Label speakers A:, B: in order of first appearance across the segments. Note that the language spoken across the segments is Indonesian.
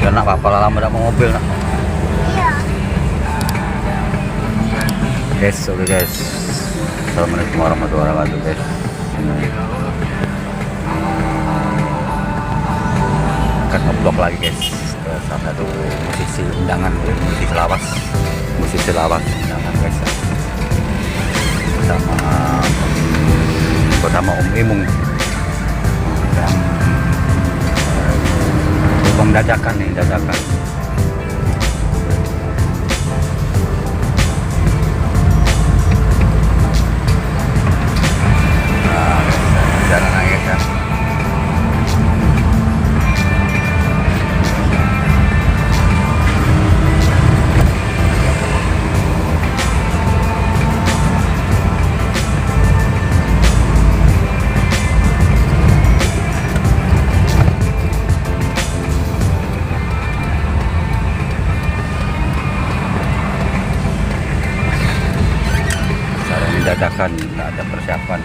A: Ya nak apa lama tidak mau mobil nak.
B: Iya.
A: Guys, oke guys. Assalamualaikum warahmatullahi wabarakatuh guys. Akan ngeblok lagi guys ke salah satu musisi undangan, musisi lawas undangan guys. Bersama Om Imung yang lubang dadakan nih, dadakan. Nah, jalan aja kan. Dadakan, nggak ada persiapan.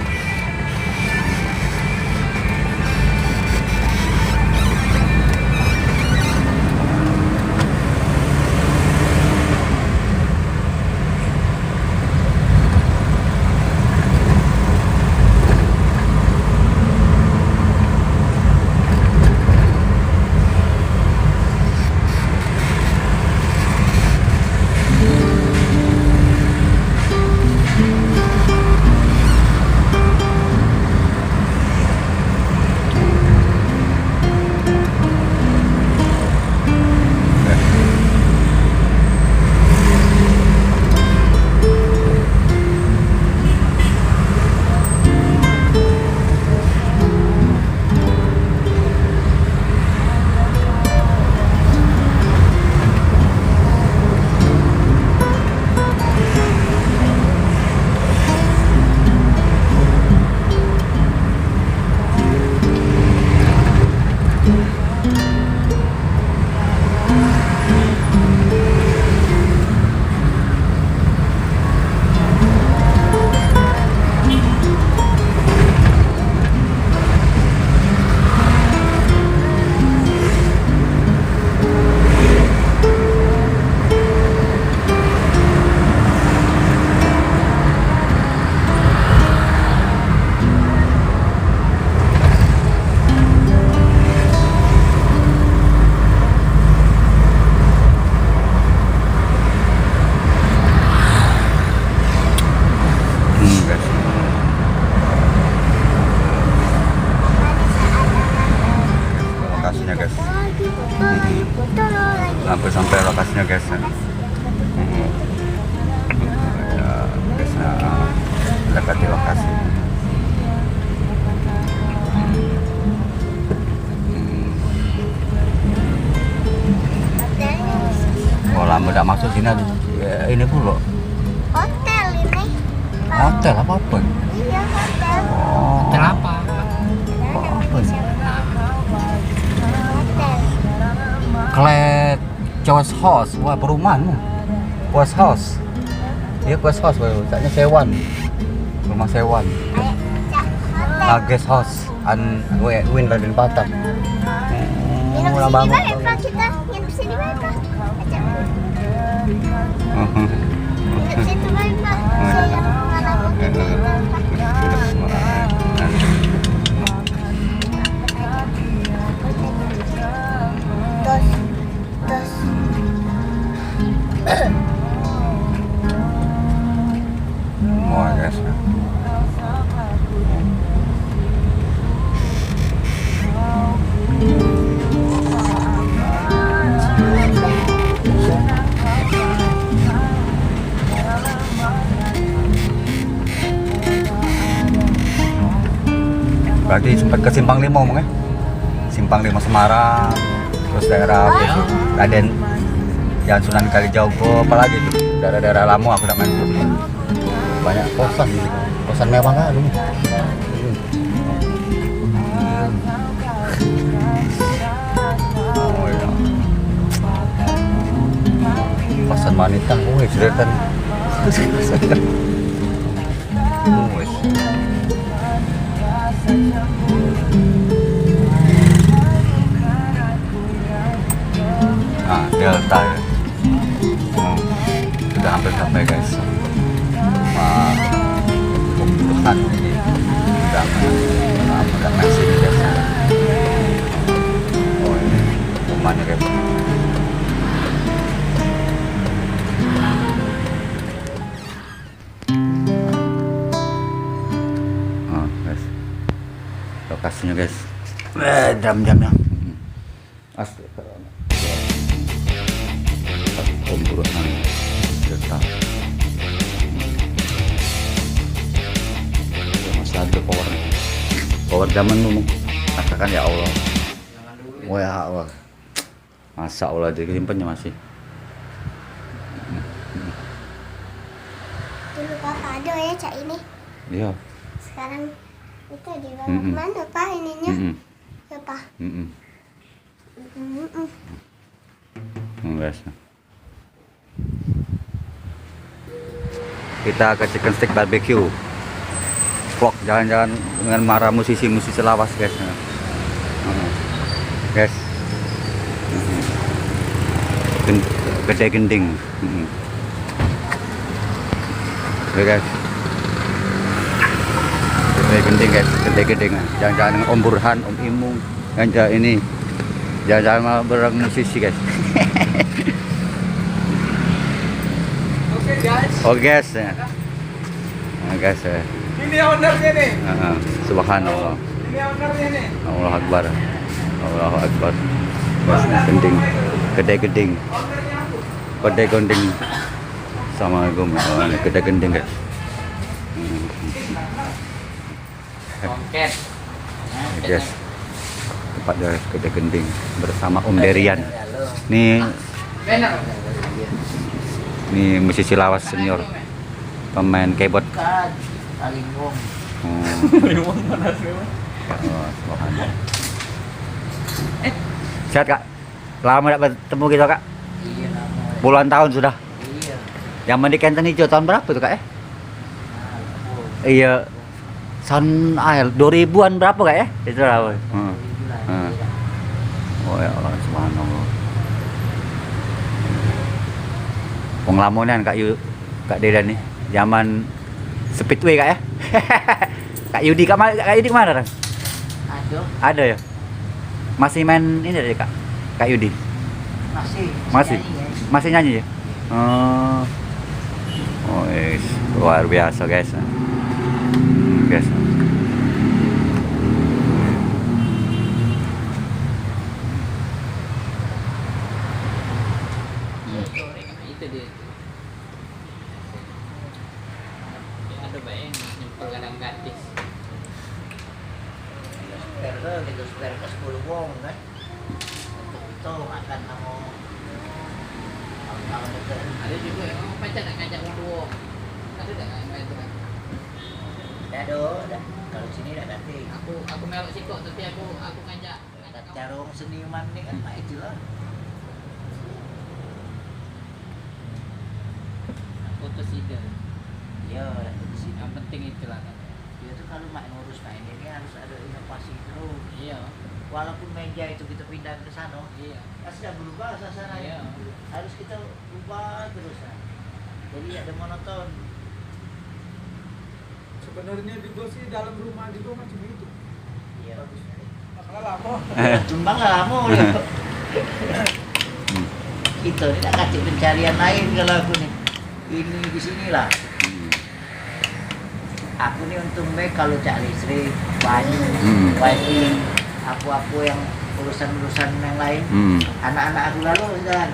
A: Lokasinya guys, hampir sampai lokasinya guys. Ya guys, mendekati lokasi. Oh lama udah masuk sini ya, ini pula
B: Hotel ini.
A: hotel apa?
B: Iya, hotel.
A: Oh,
C: Hotel apa?
A: apa sih?
B: Hotel.
A: Klet Choice House, wah perumahan. Choice House. Iya Choice House, katanya sewan. Rumah sewan.
B: Hotel.
A: Guest house an Win Raden Batak.
B: Nginep
A: Mulai
B: sini
A: bangun.
B: baik Pak, kita nginep sini baik Pak. Nginep situ baik Pak. Saya mana begitu Pak. Dos.
A: Wah guys. Berarti sempat ke Simpang Lima omong ya? Simpang Lima Semarang, terus daerah Raden, Jalan Sunan Kalijogo, apalagi tuh daerah-daerah lama aku udah main tuh. Banyak kosan mewah kan lu. Oh iya. Kosan wanita, wih ceritanya. Wih. Delta ya. Sudah hampir sampai guys. Pemburuhan ini udah masih di desa. Oh ini rumahnya guys. Oh guys, lokasinya guys. Jam-jamnya. Pemburuhan Delta. Masih ada power zaman dulu. Katakan ya Allah. Oh ya Allah. Masa Allah disimpannya masih.
B: Dulu Papa ada ya Cak ini.
A: Iya.
B: Sekarang itu di bawah mana Pak ininya? Ya Pak.
A: Guys. Kita ke chicken stick barbecue. Vlog jalan-jalan dengan para musisi-musisi lawas guys. Guys. Gede gending. Oke guys. Gede gending guys, gede gending. Jalan-jalan dengan Om Burhan, Om Imung, ganja ini. Jalan-jalan bareng musisi guys.
C: Oke guys.
A: Oh guys. Ya. Nah, guys ya.
C: Ini ownernya nih.
A: Subhanallah.
C: Ini ownernya nih.
A: Allah Akbar. Allahu Akbar. Gending. Gede gending. Gede gending. Assalamualaikum. Oh, ini gede gending guys.
C: Oke.
A: Guys. Tempat dari gede gending bersama Om Derian. Nih
C: Benar.
A: Ini musisi lawas senior, pemain keyboard.
C: Alingong.
A: Oh, subhanallah. Sehat kak? Lama tidak bertemu kita kak?
C: Iya lama.
A: Puluhan tahun sudah.
C: Iya.
A: Zaman di Kenten Hijau tahun berapa tuh kak ya? Iya. Tahun 2000-an berapa kak ya? Itu lah. Oh ya Allah subhanallah. Penglamunan Kak Dedan nih, zaman Speedway kak ya. Kak Yudi kemana kan? Ada ya. Masih main ini deh Kak Yudi. Masih nyanyi ya. Oh yes. Luar biasa guys. Guys.
C: Itu dia. Ada bayang nyempil kadang gratis.
D: Spare ke 10 wong kan. Untuk itu makan sama tahun dekat.
C: Ada juga yang pacar nak ngajak orang dua. Ada tak yang itu kan?
D: Ada. Kalau sini dah nanti.
C: Aku melok sikok tapi aku ngajak
D: Carung seniman ni kan mak itu lah.
C: foto sida.
D: Ya, di sini.
C: Yang penting itulah kan.
D: Dia tu kalau mak ngurus mak ini harus ada inovasi terus.
C: Iya.
D: Walaupun meja itu kita pindah ke sana,
C: Iya.
D: kan sudah berubah suasana.
C: Iya.
D: Harus kita ubah terus. Jadi ada monoton.
E: Sebenarnya juga sih dalam rumah juga macam itu.
D: Iya.
E: Makanya lama.
D: Tumbang lah lama. Itu tidak kasih pencarian lain kalau aku nih. Ini di sinilah. Aku nih untung baik kalau cak listrik, banyu, wifi, aku yang urusan-urusan yang lain. Anak-anak aku lalu sudah.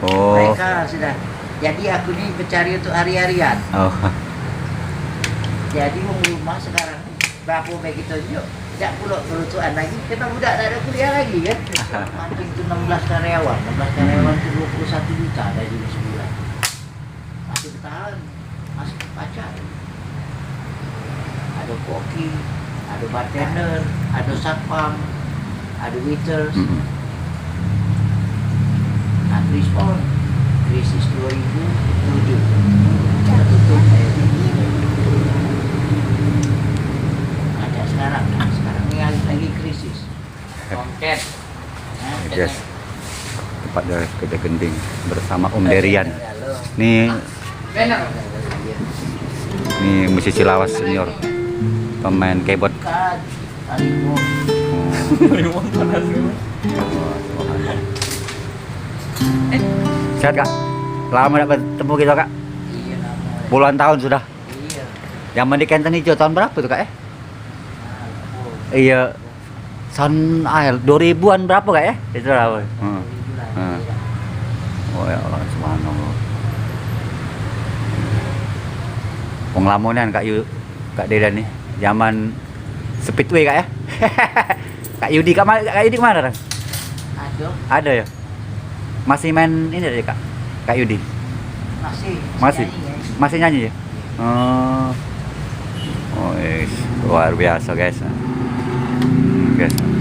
A: Oh.
D: Mereka sudah. Jadi aku nih mencari untuk hari-harian.
A: Oh.
D: Jadi mau rumah sekarang berapa baik itu yuk. Tidak pula kerutuan lagi. Kita budak tak ada kuliah lagi kan. Mancing itu 16 karyawan. 16 karyawan itu 21 juta dari sebulan. Masih bertahan. Masih pacar. Ada koki, ada bartender, ada satpam, ada waiters. Nah, respon krisis 2007 kita tutup. Ada sekarang, sekarang ini lagi krisis.
C: Konkret.
D: Nah,
A: Yes. Tepat dari Kedai Gending bersama Om Derian. Nih
C: Benar.
A: musisi lawas senior, pemain keyboard.
D: Kan, Alimo.
A: Sehat kak? Lama tidak bertemu kita kak?
D: Iya nama.
A: Puluhan tahun sudah.
D: Iya.
A: Zaman di Kenten Hijau tahun berapa tuh kak ya? Iya, tahun 2000-an berapa kak ya? Itu lah. Oh ya Allah, subhanallah. Penglamunan Kak Dedan nih, zaman Speedway kak ya? Kak Yudi kemana kan?
D: Aduh,
A: Ada ya? Masih main ini tadi kak? Kak Yudi?
D: masih.
A: Masih?
D: nyanyi, ya.
A: Masih nyanyi ya? Oh, luar biasa guys. Guys.